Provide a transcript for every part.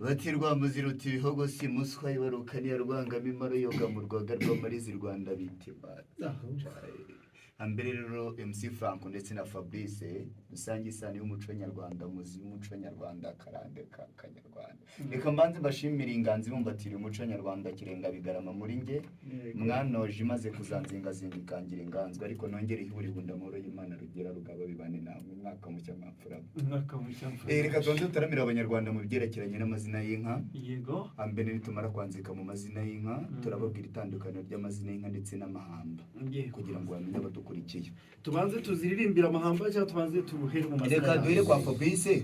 batirwa muziruti ibihogo si muswa ibarukaniya rwangamo imaro yoga mu rwaga rw'amarizi Rwanda bitima hambere rero MC Franco ndetse na Fabrice dusangiye isano y'umuco nyarwanda muzi y'umuco nyarwanda karande ka kanyarwanda reka mbanze mbashimira inganzi bumbatira umuco nyarwanda kirenga bigarama muri nge mwanoje imaze kuzanzinga zindikangira inganzwe ariko nongere ihuri bundamoro y'Imana rugera rugaba bibane namwe mwaka mucya mwapfura reka tonze tutaramira abanyarwanda mu byerekeranye n'amazina y'inka yego hambere nitumara kwanzika mu mazina y'inka turababwira itandukaniro ry'amazina y'inka ndetse n'amahamba kugira ngo bamenye abadukurikiye tubanze tuziririmbira amahamba cyangwa tubanze turuhere mu mazina reka duhere kwa Fabrice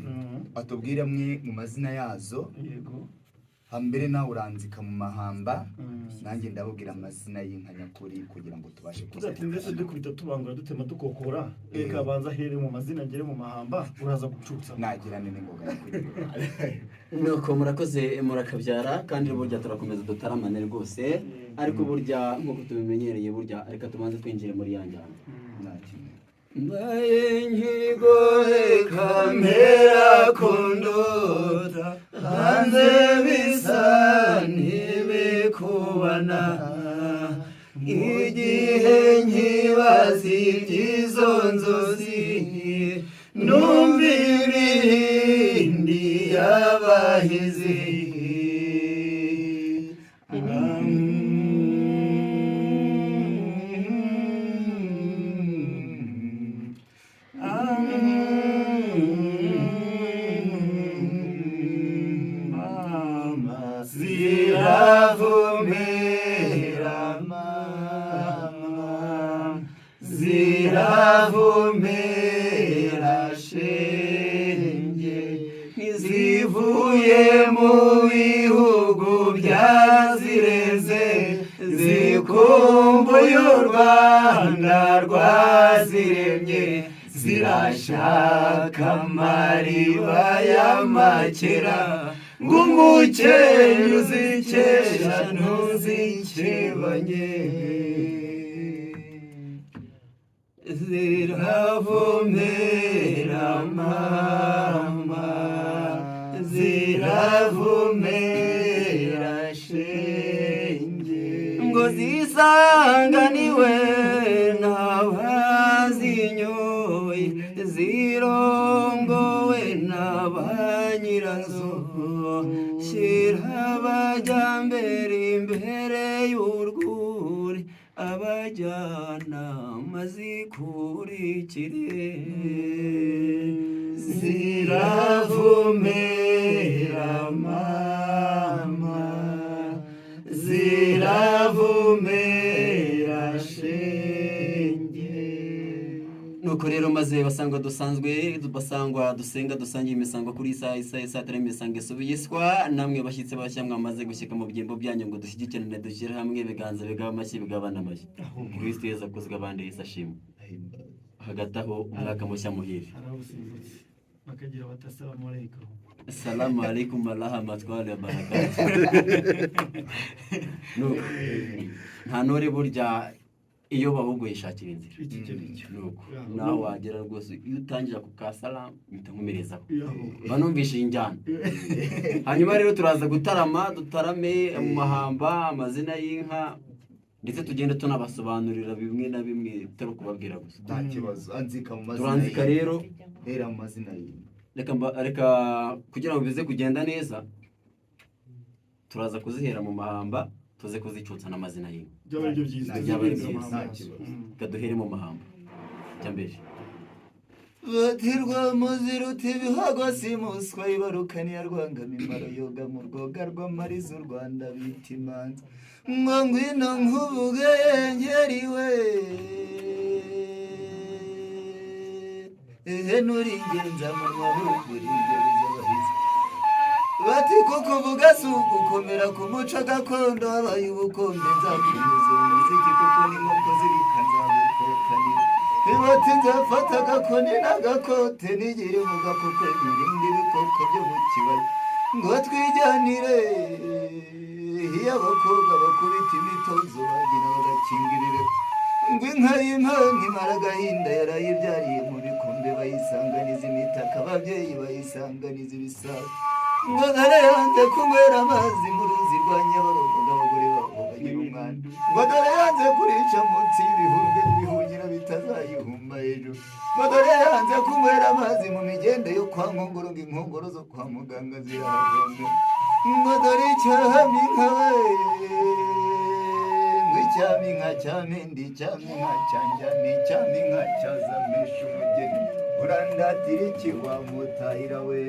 atubwira amwe mu mazina yazo yego hambere nawe uranzika mu mahamba nanjye ndababwira amazina y'inka nyakuri kugira ngo tubashe kuzatinze se dukubita tubangura dutema dukokora reka banza here mu mazina ngere mu mahamba uraza gucutsa nagirane n'ingoga nuko murakoze murakabyara kandi burya turakomeza dutaramane rwose ariko burya nkuko tubimenyereye burya reka tubanze twinjire muri yanjyana mbaye nkigoye kamera kundota hanze bisa ntibikubana igihe nkibaza iby'izo nzozi numva ibindi y'abahizi ziravumera shenge ntizivuye mu bihugu byazireze zikumbuye u Rwanda rwaziremye zirashaka amariba y'amakera ngo umukenya uzikesha ntuzikebanye ziravumera mama ziravumera shenge ngo zisanganiwe n'abazinyoye zirongowe n'abanyirazo shyira abajyambere imbere y'urwuri abajyanama zikurikire ziravumera mama ziravumera shenge nuko rero maze basangwa dusanzwe basangwa dusenga dusangiye imisango kuri isa tare imisango isubiyiswa namwe bashyitse bashya mwamaze gushyika mu byimbo byanyu ngo dushyigikirane dushyire hamwe biganza bigaba amashyi bigabana amashyi Kristo Yesu akozwe abandi Yesu ashimwe hagati aho umwaka mushya muhire bakagira bati assalamu alaikum assalamu alaikum warahmatullahi wabarakatuh nta nore burya iyo bahuguye ishakira inzira nuko nawe wagera rwose iyo utangira ku kasala mutankomerezaho banumvishe injyana hanyuma rero turaza gutarama dutarame mu mahamba amazina y'inka ndetse tugende tunabasobanurira bimwe na bimwe tutari kubabwira gusa nta kibazo anzika mu mazina turanzika rero hera mu mazina y'inka reka kugira ngo bize kugenda neza turaza kuzihera mu mahamba tuze kuzicutsa n'amazina y'inka byaba ari byiza kaduhere mu mahamba cyambere batirwa muziruti ibihogo si muswa ibarukaniya rwangamo imaro yoga mu rwoga rw'amarizi Rwanda bitimanza ngo ngwino nkuvuge yengeriwe nuri ingenza mu mahuguri ingeri z'abahizi bati kuko uvuga si ugukomera ku muco gakondo habaye ubukombe nzakunyuza umuziki kuko n'inkoko zibika nzabukotanira bati nzafata agakoni n'agakote nigire vuga kuko ibirindi ibikoko byo mu kibaya ngo twijyanire iyo abakobwa bakubita imitozo bagira bagakinga ibirego ngo inka y'imana imara agahinda yarayibyariye mu bikombe bayisanganiza imitaka ababyeyi bayisanganiza ibisaza ngo dore yanze kunywera amazi mu ruzi rwa Nyabarongo n'abagore babo bagira umwana ngo dore yanze kurica munsi y'ibihumbi n'ibihungira bitazayihuma hejuru ngo dore yanze kunywera amazi mu migende yo kwa Nkongoro ngo inkongoro zo kwa muganga zirahavome ngo dore icyami inka we ngo icyami inka cyamindi icyami inka cyanjyana icyami inka cyazamesha umugeni urandatira iki wamutahira we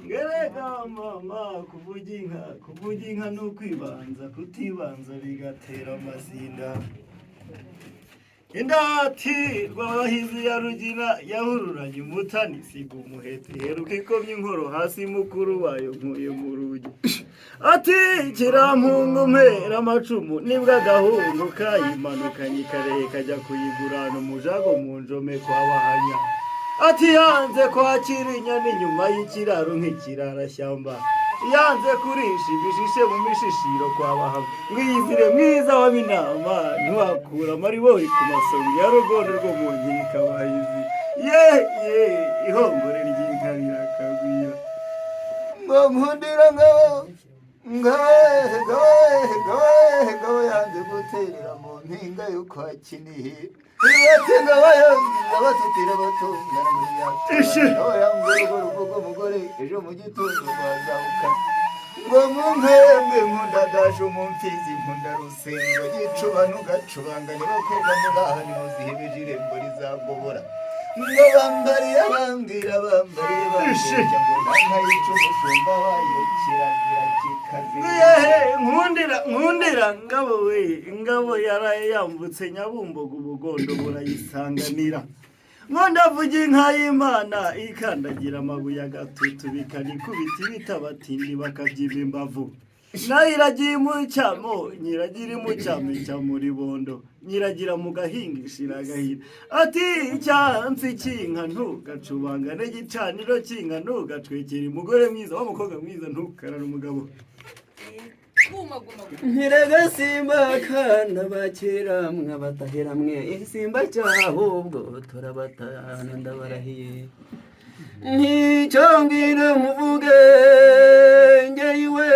ngereka mama kuvuga inka no kwibanza kutibanza bigatera amazinda indatirwa abahizi ya Rugina yahururanye umutani siga umuheto iheruka ikomye inkoro hasi mukuru wayo nkuye mu rugi ati kirampungu mpera amacumu nibwo agahungu kayimanukanye karere kajya kuyigurana umujago mu njome kwa Bahanya ati yanze kwakira inyana inyuma y'ikiraro nk'ikirarashyamba yanze kurisha ibishishe mu mishishiro kwa Bahama mwizire mwiza w'abinama ntiwakura amaribori ku masonga ya rugondo rwo mu nkika bahizi ihongore ry'inka rirakagwira ngo nkundira ngawe yanze guterera mu mpinga yo kwa Kinihi ibatenga abatutira batungana muri yacu yambwira urwo ruvuga umugore ejo mu gitondo bazabuka ngo mumpembe nkundadashe umumfizi nkunda rusengo gicuba ntugacubangane bakobwa muraha nimuzihebeje irembo rizagobora ngo bambariye bambwira bambariye ngo ntanka yica umushumba wayo kirazira kikazi nkundira ngabo we ingabo yaraye yambutse Nyabumbogo ubugondo burayisanganira ngo ndavuga inka y'Imana ikandagira amabuye agatutu bikanikubita ibitabatindi bakabyimba imbavu nayo iragiye mu cyamo nyiragira mu cyamo cya muri bondo nyiragira mu gahingishira agahira ati icyansi cy'inka ntugacubangane gicaniro cy'inka ntugacwekere umugore mwiza w'umukobwa mwiza ntukarara umugabo ntirega simba kana bakira mwabatahira mwe isimba cyahubwo turabatana ndabarahiye nicyo mbwira muvuge ngeyiwe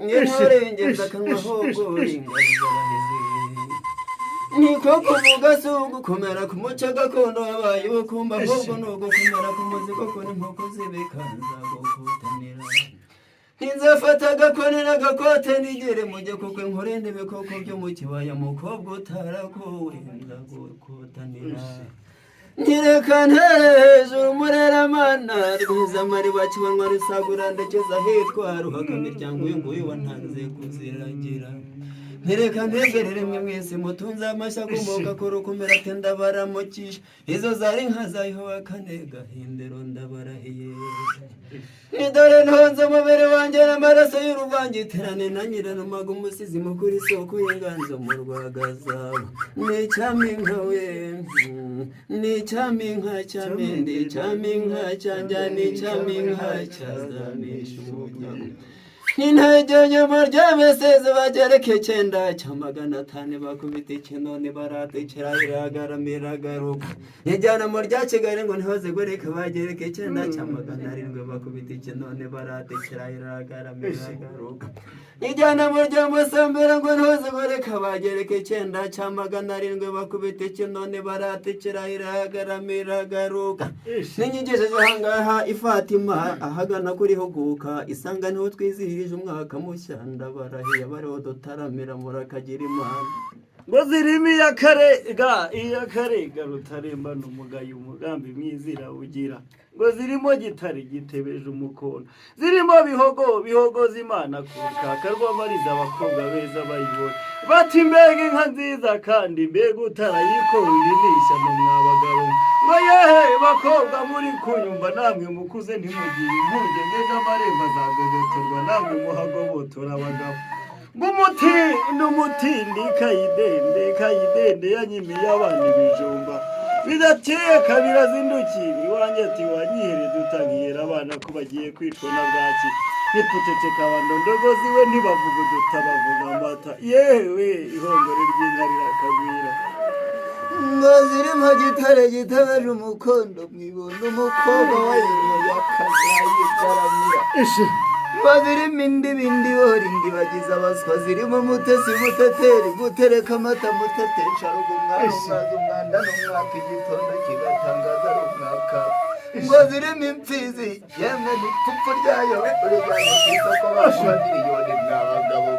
nkorengeza akanwa ahubwo ingabo z'abahizi niko kuvuga si ugukomera ku muco gakondo wabaye ubukumba ahubwo ni ugukomera ku muzigo ko n'inkoko zibikanza gukutanira nzafata agakonera agakote nigere mujye kuko inkore n'ibikoko byo mu kibaya mukobwa utarakowe ndagukotanira ntirekane hejuru mureramana rwiza mariba kibanwa rusagura ndekeza hitwa ruhaka miryango y'inguyu wantanze kuziragira ntireka ntegerere mwe mwese mutunze amashya kumoka ko rukomera ati ndabaramukisha izo zari inka zayiho akane gahindiro ndabarahiye nidore ntonze umubiri wanjye n'amaraso y'uruvangiterane na nyiranumaga umusizi mukuru isoko y'inganzo mu rwagazabo n'icyam'inka we n'icyam'inka cyamende icyam'inka cyanjya n'icyam'inka cyazamisha umugeni intege mu ry'abeseze bagereke cyenda cya 500 bakubita ikinoni baratekera iragaramira garuka ijyana mu rya Kigali ngo ntihozegoreka bagereke cyenda cya 700 bakubita ikinoni baratekera iragaramira garuka ijyana mu rya Musambira ngo ntihozegoreka bagereke cyenda cya 700 bakubita ikinoni baratekera iragaramira garuka n'inyigisho z'ahangaha ifatima ahagana kuri huguka isanga niho twizihirije umwaka mushya ndabarahiye bariho dutaramira murakagira imana ngo zirimo iyakarega rutarembana umugayo umugambi mwizira ugira ngo zirimo gitari gitebeje umukono zirimo bihogo z'Imana kukaka rw'amariza abakobwa beza bayibonye bati mbega inka nziza kandi mbega utarayikondisha mu mwabagabo ngo yehe bakobwa muri kunyumva namwe mukuze ntimugire impungenge mbega amarembo azagogotorwa namwe muhagobotora abagabo umutindi kayidende yanyimiye abana ibijumba bidateye kabira zindukira iwanjye ati wanyihere dutangiyera abana ko bagiye kwicwa na bwaki niputetse kabando ndogozi we ntibavuga dutabavuga amata yewe ihongore ry'inka rirakagwira ngo zirimo gitare gitabaje umukondo mwibona umukobwa wayinyoye akazayigaramira ngo zirimo indibindi bora indibagiza abaswa zirimo mutesi muteteri mutereka amata mutetesha rugo umwana umwaza umwanda n'umwaka igitondo kigatangaza ari umwaka ngo zirimo imfizi yemwe n'ipfupfu ryayo urijyanye ku isoko baguha miliyoni n'abagabo